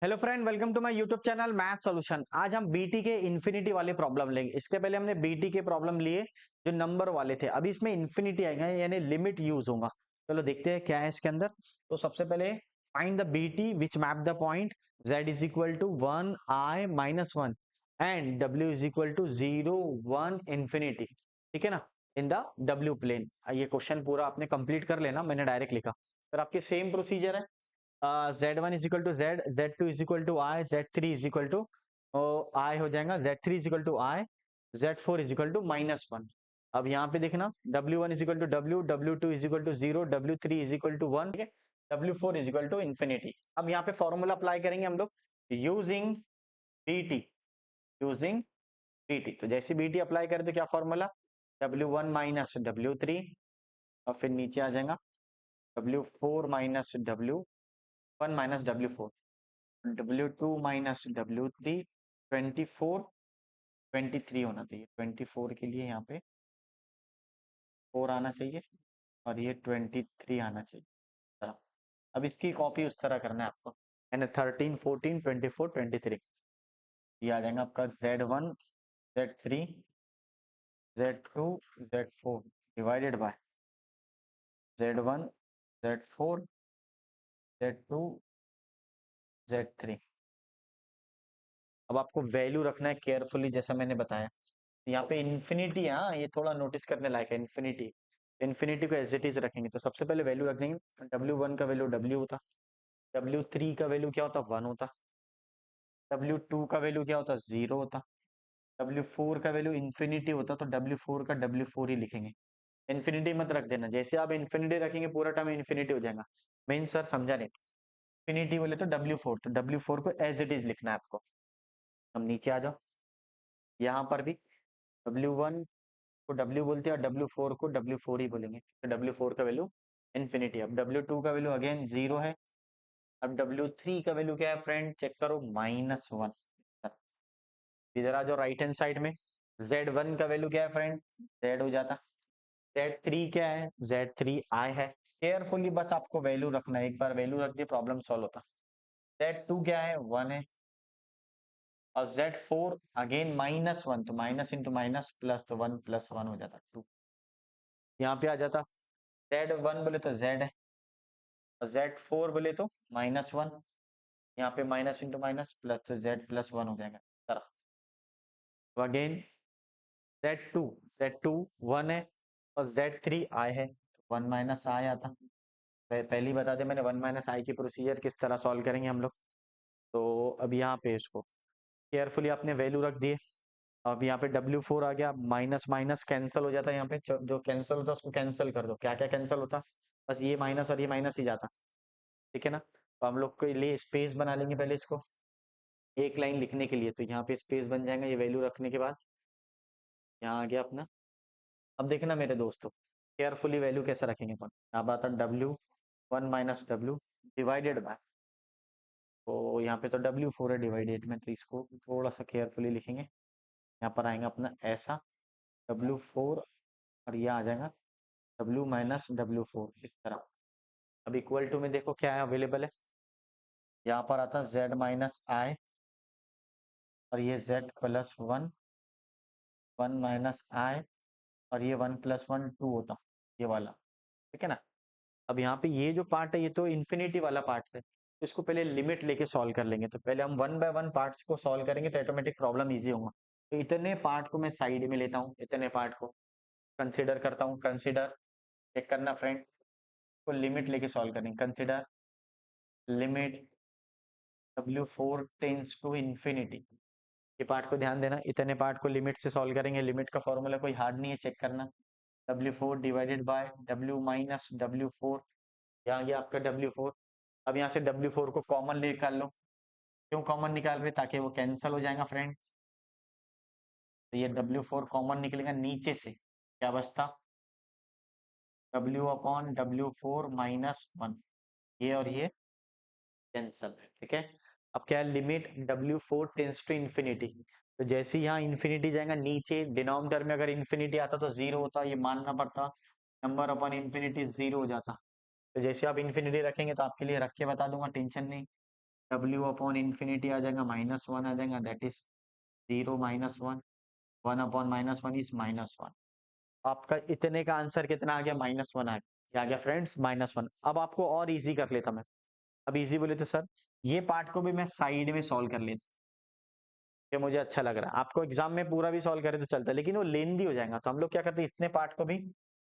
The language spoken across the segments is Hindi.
Hello friend, welcome to my YouTube channel math solution. आज हम बीटी के इन्फिनिटी वाले प्रॉब्लम लेंगे। इसके पहले हमने बीटी के प्रॉब्लम लिए जो नंबर वाले थे। अभी इसमें इन्फिनिटी आएगा यानी लिमिट यूज होगा। चलो देखते हैं क्या है इसके अंदर। तो सबसे पहले find the BT which map the point z is equal to 1 i minus 1 and w is equal to 0 1 infinity. ठीक है ना, इन द w प्लेन। ये क्वेश्चन पूरा आपने कंप्लीट कर लेना, मैंने डायरेक्ट लिखा। फिर आपकी सेम प्रोसीजर है। Z1 is equal to Z, Z2 is equal to I, Z3 is equal to I हो जाएगा, Z3 is equal to I, Z4 is equal to minus 1। अब यहाँ पे देखना W1 is equal to W, W2 is equal to 0, W3 is equal to 1, ठीक है, W4 is equal to infinity. अब यहाँ पे फॉर्मूला अप्लाई करेंगे हम लोग यूजिंग BT, यूजिंग BT। तो जैसे BT अप्लाई करें तो क्या फॉर्मूला, W1 माइनस W3 और फिर नीचे आ जाएगा W4 minus W1 minus W4, W2 minus W3, 24 23 होना चाहिए। 24 के लिए यहाँ पे 4 आना चाहिए और ये 23 आना चाहिए। चलो, अब इसकी कॉपी उस तरह करना है आपको, यानी 13 14 24 23। ये आ जाएगा आपका Z1 Z3 Z2 Z4 divided by Z1 Z4 Z2 Z3। अब आपको वैल्यू रखना है केयरफुली, जैसा मैंने बताया। यहाँ पे इन्फिनिटी है, हाँ ये थोड़ा नोटिस करने लायक है। इन्फिनिटी, इन्फिनिटी को एज इट इज रखेंगे तो सबसे पहले वैल्यू रख देंगे। W1 का वैल्यू W होता, W3 का वैल्यू क्या होता 1 होता, W2 का वैल्यू क्या होता 0 होता, W4 का वैल्यू इन्फिनिटी होता तो W4 का W4 ही लिखेंगे। इन्फिनिटी मत रख देना, जैसे आप इन्फिनिटी रखेंगे पूरा टाइम इन्फिनिटी हो जाएगा। मेन सर समझा नहीं, इन्फिनिटी बोले तो W4, तो W4 को एज इट इज लिखना है आपको। हम नीचे आ जाओ, यहाँ पर भी W1 को W बोलते हैं और W4 को W4 ही बोलेंगे, तो W4 का वैल्यू इन्फिनिटी। अब W2 का वैल्यू अगेन 0 है। अब W3 का वैल्यू क्या है फ्रेंड, चेक करो -1। इधर आ जाओ राइट हैंड साइड में, Z1 का वैल्यू क्या है फ्रेंड, Z हो जाता। Z3 क्या है, Z3 I है। केयरफुली बस आपको वैल्यू रखना है, एक बार वैल्यू रख दिए प्रॉब्लम सॉल्व होता। Z2 क्या है 1 है और Z4 अगेन -1, तो माइनस इंटू माइनस प्लस, तो 1 प्लस 1 हो जाता 2। यहाँ पे आ जाता Z1 बोले तो Z है और Z4 बोले तो -1, यहाँ पे माइनस इंटू माइनस प्लस, तो Z प्लस 1 हो जाएगा तरफ। तो अगेन Z2, Z2 1 है और Z3 I है, तो 1 माइनस I आता। पहले ही बता दें मैंने 1 माइनस I की प्रोसीजर किस तरह सॉल्व करेंगे हम लोग। तो अब यहाँ पे इसको केयरफुली आपने वैल्यू रख दिए। अब यहाँ पे W4 आ गया, माइनस माइनस कैंसिल हो जाता है। यहाँ पे जो कैंसिल होता है उसको कैंसिल कर दो। क्या क्या कैंसिल होता, बस ये माइनस और ये माइनस ही जाता। ठीक है ना, तो हम लोग के लिए स्पेस बना लेंगे पहले इसको एक लाइन लिखने के लिए, तो यहाँ पे स्पेस बन जाएगा ये वैल्यू रखने के बाद। यहाँ आ गया अपना। अब देखना मेरे दोस्तों, केयरफुली वैल्यू कैसे रखेंगे अपन। अब आता W1 minus W divided by, तो यहाँ पे तो W4 है डिवाइडेड में, तो इसको थोड़ा सा केयरफुली लिखेंगे। यहाँ पर आएगा अपना ऐसा W4 और ये आ जाएगा W माइनस W4 इस तरह। अब इक्वल टू में देखो क्या है अवेलेबल है, यहाँ पर आता Z माइनस I और ये Z प्लस 1, 1 माइनस I और ये 1 प्लस 1 2 होता ये वाला। ठीक है ना, अब यहाँ पे ये जो पार्ट है ये तो इन्फिनिटी वाला पार्ट है, तो इसको पहले लिमिट लेके सॉल्व कर लेंगे। तो पहले हम 1 बाय 1 पार्ट्स को सॉल्व करेंगे तो ऑटोमेटिक प्रॉब्लम इजी होगा। तो इतने पार्ट को मैं साइड में लेता हूँ, इतने पार्ट को कंसिडर करता हूँ। कंसिडर चेक करना फ्रेंड, को लिमिट लेके सॉल्व करेंगे। Consider limit W4 tends to infinity. ये पार्ट को ध्यान देना, इतने पार्ट को लिमिट से सॉल्व करेंगे। लिमिट का फॉर्मूला कोई हार्ड नहीं है, चेक करना। W4 divided by W minus W4, यहाँ ये आपका W4। अब यहाँ से W4 को कॉमन निकाल लो। क्यों कॉमन निकाल रहे, ताकि वो कैंसिल हो जाएगा फ्रेंड। तो ये W4 कॉमन निकलेगा, नीचे से क्या बचता W अपॉन W4 माइनस 1, ये और ये कैंसल है। ठीक है, अब क्या है limit W4 tends to infinity, तो जैसे यहाँ इन्फिनिटी जाएगा नीचे डिनोमिनेटर में अगर इन्फिनिटी आता तो 0 होता, ये मानना पड़ता। नंबर अपॉन इन्फिनिटी 0 हो जाता। तो जैसे आप इन्फिनिटी रखेंगे तो आपके लिए रख के बता दूंगा, टेंशन नहीं। W अपॉन इन्फिनिटी आ जाएगा -1 आ जाएगा, दैट इज 0 -1, 1 अपॉन -1 इज -1। आपका इतने का आंसर कितना आ गया? -1 आ गया। क्या आ गया फ्रेंड्स? -1। अब आपको और इजी कर लेता मैं। अब इजी बोले तो सर ये पार्ट को भी मैं साइड में सॉल्व कर लेता, कि मुझे अच्छा लग रहा है। आपको एग्जाम में पूरा भी सॉल्व करे तो चलता है, लेकिन वो लेंदी हो जाएगा, तो हम लोग क्या करते हैं, इतने पार्ट को भी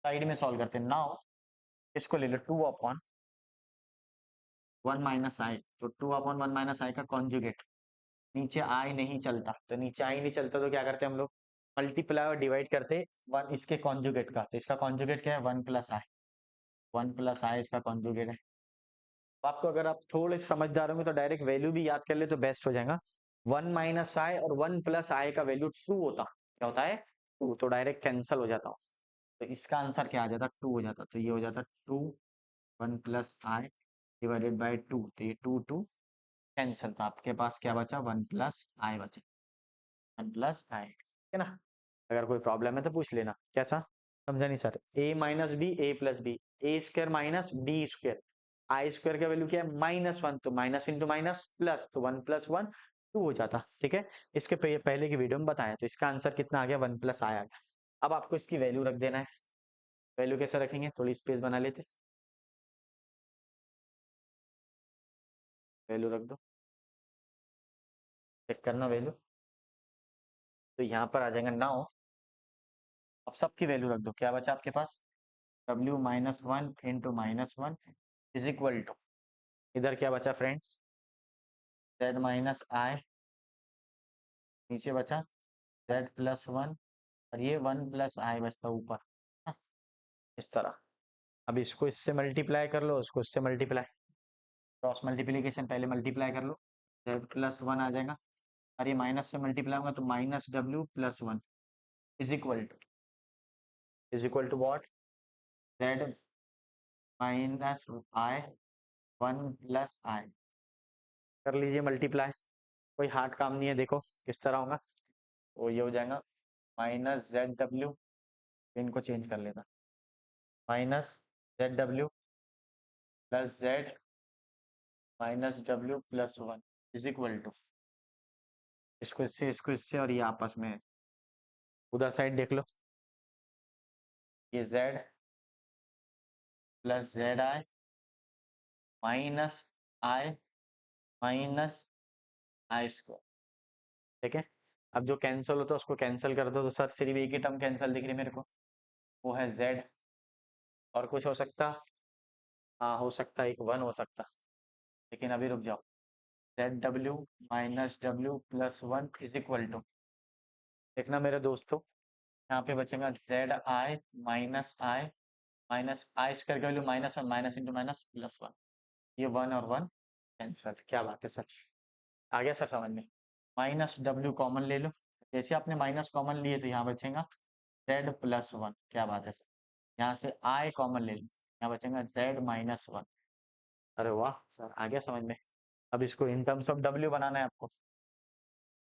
साइड में सॉल्व करते हैं। नाउ इसको ले लो 2 अपॉन 1 माइनस आई, तो 2 अपॉन 1 माइनस आई का कॉन्जुगेट। नीचे आई नहीं चलता, तो नीचे आई नहीं चलता तो क्या करते हैं हम लोग, मल्टीप्लाई और डिवाइड करते वन इसके कॉन्जुगेट का। तो इसका कॉन्जुगेट क्या है? 1 प्लस आई, 1 प्लस आई इसका कॉन्जुगेट है। तो आपको अगर आप थोड़े समझदार होंगे तो डायरेक्ट वैल्यू भी याद कर ले तो बेस्ट हो जाएगा। 1 माइनस आई और 1 प्लस आई का वैल्यू 2 होता, क्या होता है? 2, तो डायरेक्ट कैंसिल हो जाता। तो इसका आंसर क्या आ जाता? 2 हो जाता। तो ये हो जाता 2 1 प्लस आई डिवाइडेड बाई 2, तो ये 2 2 कैंसिल, तो आपके पास क्या बचा? 1 प्लस आई बचा, 1 प्लस आई, ठीक है ना? अगर कोई प्रॉब्लम है तो पूछ लेना। कैसा समझा नहीं सर? ए माइनस बी, ए प्लस बी, ए स्क्वायर माइनस बी स्क्वायर, आई स्क्वायर का वैल्यू क्या है? -1, तो माइनस इंटू माइनस प्लस, तो 1 प्लस 1 2 हो जाता, ठीक है? इसके पहले की वीडियो में बताया, तो इसका आंसर कितना आ गया? 1 प्लस आई आ गया। अब आपको इसकी वैल्यू रख देना है। वैल्यू कैसे रखेंगे? थोड़ी स्पेस बना लेते, वैल्यू रख दो, चेक करना वैल्यू। तो यहाँ पर आ जाएगा 9। अब सबकी वैल्यू रख दो, क्या बचा आपके पास? w minus 1 into -1 is equal to, इधर क्या बचा फ्रेंड्स? z माइनस आई, नीचे बचा z प्लस 1, और ये 1 प्लस आई बचता ऊपर, हाँ, इस तरह। अब इसको इससे मल्टीप्लाई कर लो, इसको इससे मल्टीप्लाई, क्रॉस मल्टीप्लीकेशन पहले मल्टीप्लाई कर लो, z प्लस 1 आ जाएगा, और ये माइनस से मल्टीप्लाई होगा तो minus w plus 1 is equal to what? z minus i 1 plus i, कर लीजिए मल्टीप्लाई, कोई हार्ड काम नहीं है। देखो किस तरह होगा, वो ये हो जाएगा -ZW, इनको चेंज कर लेना, -ZW plus Z minus W plus 1 is equal to, इसको इससे और ये आपस में उधर साइड देख लो, ये Z plus ZI minus I minus I square, ठीक है? अब जो कैंसिल होता है उसको कैंसिल कर दो, तो सर सिर्फ एक ही टर्म कैंसिल दिख रही मेरे को, वो है Z। और कुछ हो सकता? हाँ हो सकता, एक 1 हो सकता, लेकिन अभी रुक जाओ। ZW minus W plus 1 is equal to, देखना मेरे दोस्तों, यहाँ पे बचेगा ZI minus I minus I square का value -1, minus into minus plus 1, ये 1 और 1 कैंसिल। क्या बात है सर, आ गया सर समझ में? -W कॉमन ले लो, जैसे आपने माइनस कॉमन लिए तो यहाँ बचेगा Z प्लस 1, क्या बात है सर? यहाँ से I कॉमन ले लो, यहाँ बचेगा Z माइनस 1। अरे वाह सर, आ गया समझ में? अब इसको इन टर्म्स ऑफ W बनाना है आपको,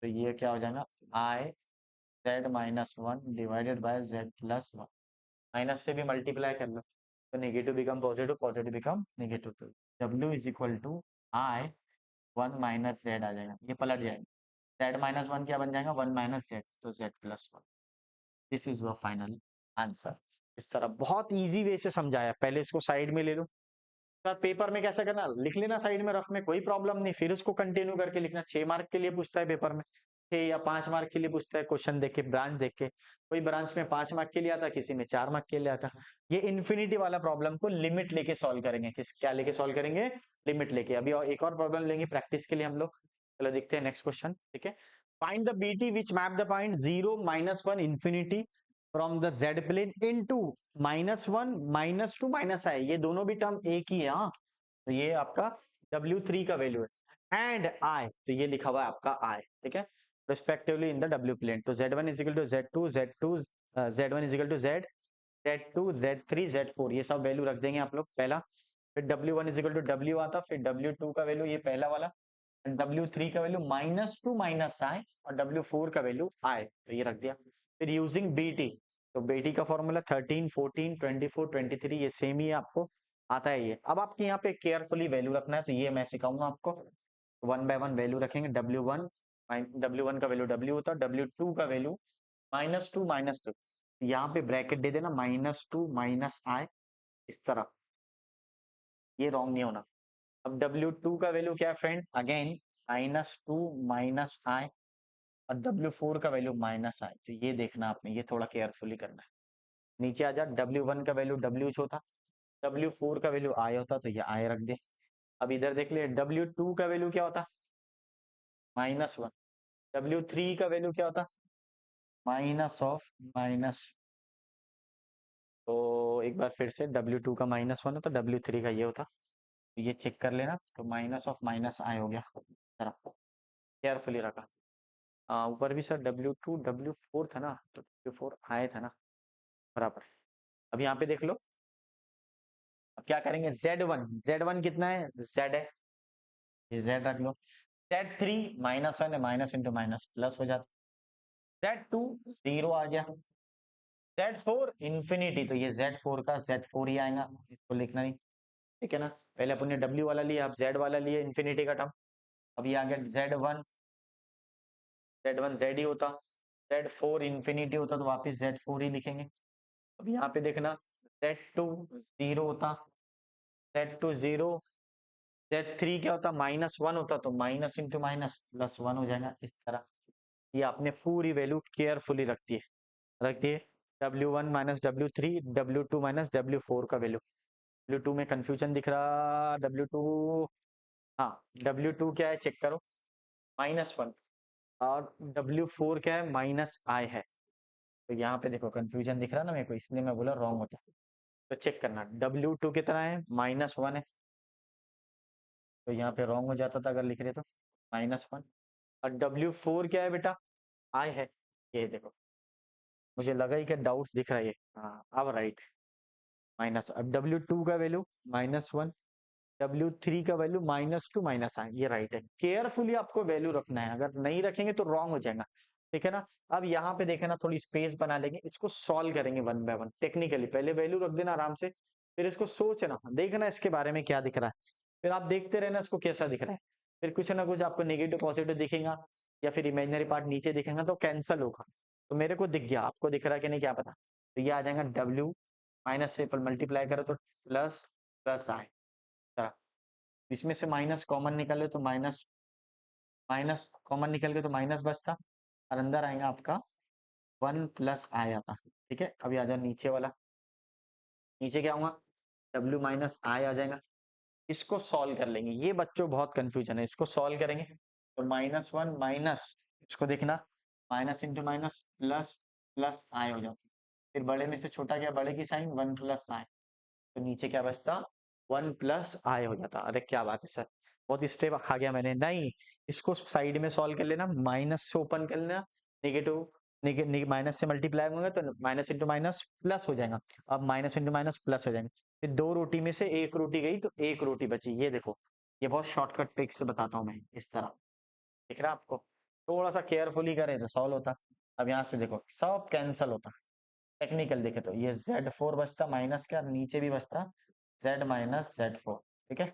तो ये क्या हो जाएगा? I Z minus 1 divided by Z plus 1, minus से भी मल्टीप्लाई कर लो तो negative become positive, positive become negative, तो W is equal to I 1 minus Z आ जाएगा, ये पलट जाएगा, Z माइनस 1 क्या बन जाएगा? 1 माइनस Z, तो Z plus 1। This is your final answer. इस तरह बहुत इजी वे से समझाया। पहले इसको साइड में ले लो, सर पेपर में कैसा करना, लिख लेना साइड में रफ में, कोई प्रॉब्लम नहीं, फिर उसको कंटिन्यू करके लिखना। 6 मार्क के लिए पूछता है पेपर में, 6 या 5 मार्क के लिए पूछता है, क्वेश्चन देख के, ब्रांच देख के। कोई ब्रांच में 5 मार्क के लिए आता, किसी में 4 मार्क के लिए आता। ये इन्फिनिटी वाला प्रॉब्लम को लिमिट लेके सॉल्व करेंगे। किस क्या लेके सॉल्व करेंगे? लिमिट लेके। अभी और एक और प्रॉब्लम लेंगे प्रैक्टिस के लिए हम लोग। चलो देखते हैं नेक्स्ट क्वेश्चन, ठीक है? Find the BT which map the point 0 -1 infinity from the Z plane into -1 -2 -i, ये दोनों भी टर्म एक ही है, हाँ। तो ये आपका W3 का वैल्यू है, एंड I, तो ये लिखा हुआ है आपका I, ठीक है, respectively in the W plane. तो Z1 is equal to Z2 Z2 Z1 is equal to Z Z2 Z3 Z4, ये सब वैल्यू रख देंगे आप लोग पहला। फिर W1 is equal to W आता, फिर W2 का वैल्यू ये पहला वाला, W3 का वैल्यू -2 -i, और W4 का वैल्यू I, तो ये रख दिया। फिर यूजिंग BT, तो BT का फॉर्मूला 13 14 24 23, ये सेम ही है, आपको आता है ये। अब आपके यहाँ पे केयरफुली वैल्यू रखना है, तो ये मैं सिखाऊंगा आपको। वन बाय वन वैल्यू रखेंगे। W1 का वैल्यू W होता है, W2 का वैल्यू -2 -2, यहाँ पे ब्रैकेट दे देना -2 -i, इस तरह, ये रॉन्ग नहीं होना। अब W2 का वैल्यू क्या है फ्रेंड, अगेन -2 -i, और W4 का वैल्यू -i, तो ये देखना आपने, ये थोड़ा केयरफुली करना है। नीचे आ जा, W1 का वैल्यू W होता, W4 का वैल्यू i होता, तो ये i रख दे। अब इधर देख ले, W2 का वैल्यू क्या होता, -1, W3 का वैल्यू क्या होता, माइनस ऑफ माइनस, तो एक बार फिर से W2 का -1 होता, W3 का ये होता, तो ये चेक कर लेना, तो माइनस ऑफ माइनस i हो गया, जरा केयरफुली रखा। ऊपर भी सर W2 W4 था ना, तो W4 i था ना, बराबर। अब यहाँ पे देख लो, अब क्या करेंगे, Z1 कितना है, Z है, ये Z रख लो। Z3 -1 है, माइनस इंटू माइनस प्लस हो जाता। Z2 0 आ गया। Z4 इंफिनिटी, तो ये Z4 का Z4 ही आएगा, इसको लिखना नहीं, ठीक है ना। पहले अपन ने W वाला लिया, अब Z वाला लिया, इंफिनिटी का टर्म। अब ये आ गया Z1 Z ही होता, Z4 इंफिनिटी होता, तो वापस Z4 ही लिखेंगे। अब यहाँ पे देखना, Z2 0 होता, Z2 0, Z3 क्या होता, -1 होता, तो माइनस इंटू माइनस +1 हो जाएगा, इस तरह। ये आपने पूरी वैल्यू केयरफुली रखती है। W1 -W3, W2 -W4 का वैल्यू। W2 में कंफ्यूजन दिख रहा, W2, हाँ, W2 क्या है चेक करो, -1, और W4 क्या है, -i है। तो यहाँ पे देखो कंफ्यूजन दिख रहा ना मेरे को, इसलिए मैं बोला रॉन्ग होता है। तो चेक करना, W2 कितना है, -1 है, तो यहाँ पे रॉन्ग हो जाता था अगर लिख रहे तो, -1। और W4 क्या है बेटा, i है, ये देखो, मुझे लगा ही कि डाउट्स दिख रहा है ये, हाँ अब राइट, माइनस। अब W2 का वैल्यू -1, W3 का वैल्यू -2 -i, ये राइट है। केयरफुली आपको वैल्यू रखना है, अगर नहीं रखेंगे तो रॉन्ग हो जाएगा, ठीक है ना। अब यहाँ पे देखे ना, थोड़ी स्पेस बना लेंगे, इसको सॉल्व करेंगे वन बाय वन टेक्निकली। पहले वैल्यू रख देना आराम से, फिर इसको सोचना, देखना इसके बारे में क्या दिख रहा है, फिर आप देखते रहना इसको कैसा दिख रहा है, फिर कुछ ना कुछ आपको नेगेटिव पॉजिटिव दिखेगा, या फिर इमेजिनरी पार्ट नीचे दिखेगा तो कैंसल होगा। तो मेरे को दिख गया, आपको दिख रहा है कि नहीं क्या पता। तो ये आ जाएगा W, माइनस से पर मल्टीप्लाई करो तो प्लस प्लस i, इसमें से माइनस कॉमन निकाले तो माइनस, माइनस कॉमन निकल के तो माइनस बचता, और अंदर आएगा आपका 1 + i आता, ठीक है। अभी आ जाओ नीचे वाला, नीचे क्या होगा, W -i आ जाएगा। इसको सॉल्व कर लेंगे, ये बच्चों बहुत कंफ्यूजन है, इसको सॉल्व करेंगे तो -1 माइनस, इसको देखना, minus into minus plus plus i हो जाता, फिर बड़े में से छोटा क्या, बड़े की साइन 1 + i, तो नीचे क्या बचता, 1 + i हो जाता। अरे क्या बात है सर, बहुत स्टेप खा गया मैंने, नहीं, इसको साइड में सॉल्व कर लेना, माइनस से ओपन कर लेना, नेगेटिव माइनस से मल्टीप्लाई होगा तो माइनस इंटू माइनस प्लस हो जाएगा, अब माइनस इंटू माइनस प्लस हो जाएगा, फिर दो रोटी में से एक रोटी गई तो एक रोटी बची, ये देखो, ये बहुत शॉर्टकट ट्रिक से बताता हूँ मैं, इस तरह दिख रहा है आपको, थोड़ा सा केयरफुली करें तो सॉल्व होता। अब यहाँ से देखो सब कैंसल होता, टेक्निकल देखे तो ये Z4 बचता माइनस का, नीचे भी बचता Z -Z4, ठीक है।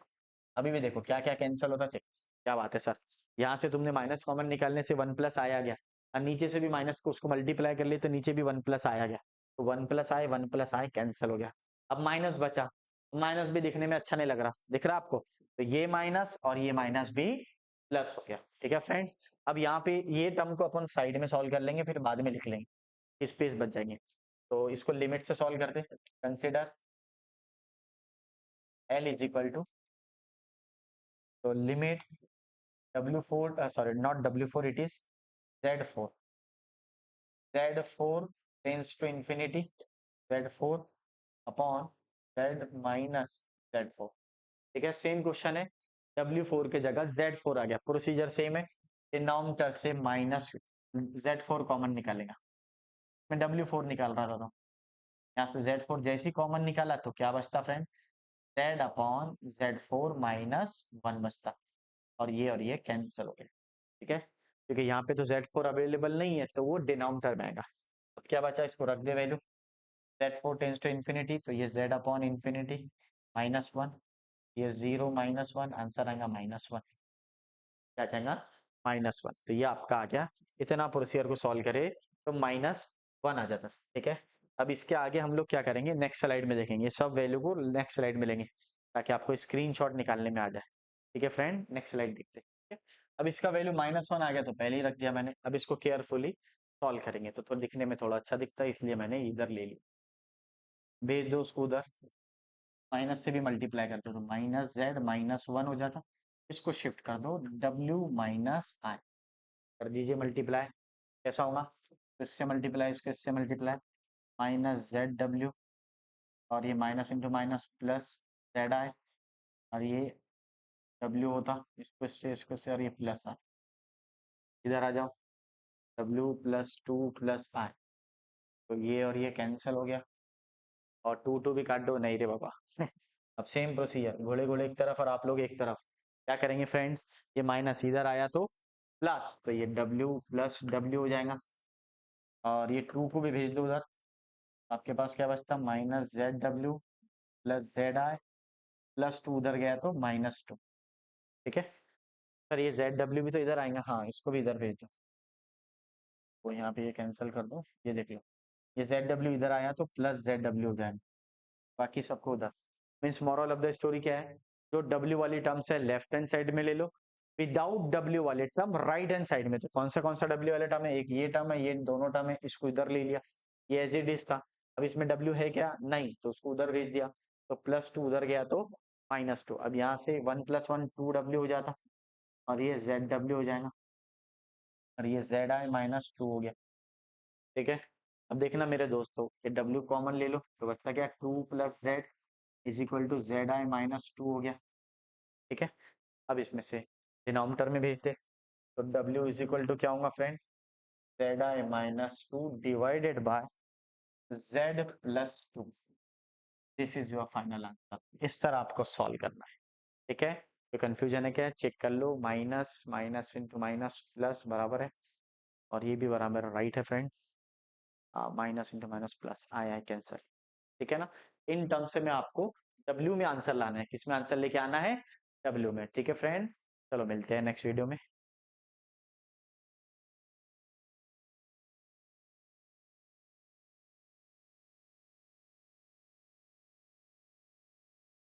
अभी भी देखो क्या क्या कैंसिल होता थे, क्या बात है सर, यहाँ से तुमने माइनस कॉमन निकालने से 1 + i आ गया, और नीचे से भी माइनस को उसको मल्टीप्लाई कर लिए तो नीचे भी 1 + i आ गया, तो 1 + i कैंसिल हो गया। अब माइनस बचा, माइनस भी दिखने में अच्छा नहीं लग रहा, दिख रहा आपको, तो ये माइनस और ये माइनस भी प्लस हो गया, ठीक है फ्रेंड्स। अब यहाँ पे ये टर्म को अपन साइड में सॉल्व कर लेंगे, फिर बाद में लिख लेंगे, स्पेस बच जाएंगे। तो इसको लिमिट से सॉल्व करते, कंसिडर L = तो limit W4, sorry not W4, it is Z4, Z4 tends to infinity, Z4 upon Z -Z4, ठीक है। सेम क्वेश्चन है, W4 के जगह Z4 आ गया, प्रोसीजर सेम है, डिनोमिनेटर से माइनस Z4 कॉमन निकालेगा, मैं W4 निकाल रहा था, यहाँ से Z4 जैसे ही कॉमन निकाला तो क्या बचता फ्रेंड, Z/Z4 -1 बचता, और ये कैंसिल हो गया, ठीक है, क्योंकि यहाँ पे तो Z4 अवेलेबल नहीं है, तो वो डिनोमिनेटर में आएगा। अब क्या बचा, इसको रख दे value, Z4 tends to infinity, तो ये Z/इंफिनिटी -1, ये 0 -1, आंसर आएगा -1। क्या चाहेगा -1। तो ये आपका आ गया, इतना प्रोसीजर को सॉल्व करे तो -1 आ जाता। ठीक है, अब इसके आगे हम लोग क्या करेंगे, नेक्स्ट स्लाइड में देखेंगे, सब वैल्यू को नेक्स्ट स्लाइड में लेंगे ताकि आपको स्क्रीनशॉट निकालने में आ जाए। ठीक है फ्रेंड, नेक्स्ट स्लाइड देखते हैं। ठीक है, अब इसका वैल्यू -1 आ गया तो पहले ही रख दिया मैंने। अब इसको केयरफुली सॉल्व करेंगे तो दिखने में थोड़ा अच्छा दिखता है, इसलिए मैंने इधर ले लिया। भेज दो उसको उधर, माइनस से भी मल्टीप्लाई कर दो तो -z -1 हो जाता। इसको शिफ्ट कर दो w-i कर दीजिए मल्टीप्लाई। कैसा होगा, इससे मल्टीप्लाई, इसको इससे मल्टीप्लाई, -zw और ये minus into minus plus zi, और ये w होता, इसको इससे और ये प्लस i। इधर आ जाओ, w + 2 + i, तो ये और ये कैंसिल हो गया, और 2 भी काट दो, नहीं रे बाबा। अब सेम प्रोसीजर, घोड़े घोड़े एक तरफ और आप लोग एक तरफ। क्या करेंगे फ्रेंड्स, ये माइनस इधर आया तो प्लस, तो ये w + w हो जाएगा, और ये 2 को भी भेज दो उधर। आपके पास क्या बचता, -zw + zi + 2 उधर गया तो -2। ठीक है सर, ये zw भी तो इधर आएगा, हाँ इसको भी इधर भेज दो, तो यहाँ पे ये कैंसिल कर दो, ये देख लो, ये zw इधर आया तो +zw हो जाएगा, बाकी सबको उधर। Means moral of the story क्या है, जो w वाली टर्म्स है लेफ्ट हैंड साइड में ले लो, विदाउट w वाले टर्म राइट हैंड साइड में। तो कौन सा w वाले टर्म है, एक ये टर्म है, ये दोनों टर्म है, इसको इधर ले लिया, ये एज इट इज था। अब इसमें w है क्या, नहीं, तो उसको उधर भेज दिया, तो +2 उधर गया तो -2। अब यहाँ से 1 + 1 2w हो जाता, और ये zw हो जाएगा, और ये zi -2 हो गया। ठीक है, अब देखना मेरे दोस्तों, ये w कॉमन ले लो तो बचता क्या, 2 + z = zi -2 हो गया। ठीक है, अब इसमें से डिनोमिनेटर में भेज दे, तो w क्या होगा friend, zi -2 divided by z + 2। This is your final answer. इस तरह आपको सॉल्व करना है। ठीक है, तो कंफ्यूजन है क्या है, चेक कर लो, minus minus into minus plus बराबर है, और ये भी बराबर राइट है friends, minus into minus plus, आया है कैंसर। ठीक है ना, इन टर्म से मैं आपको W में आंसर लाना है, किसमें आंसर लेके आना है, W में। ठीक है फ्रेंड, चलो मिलते हैं नेक्स्ट वीडियो में।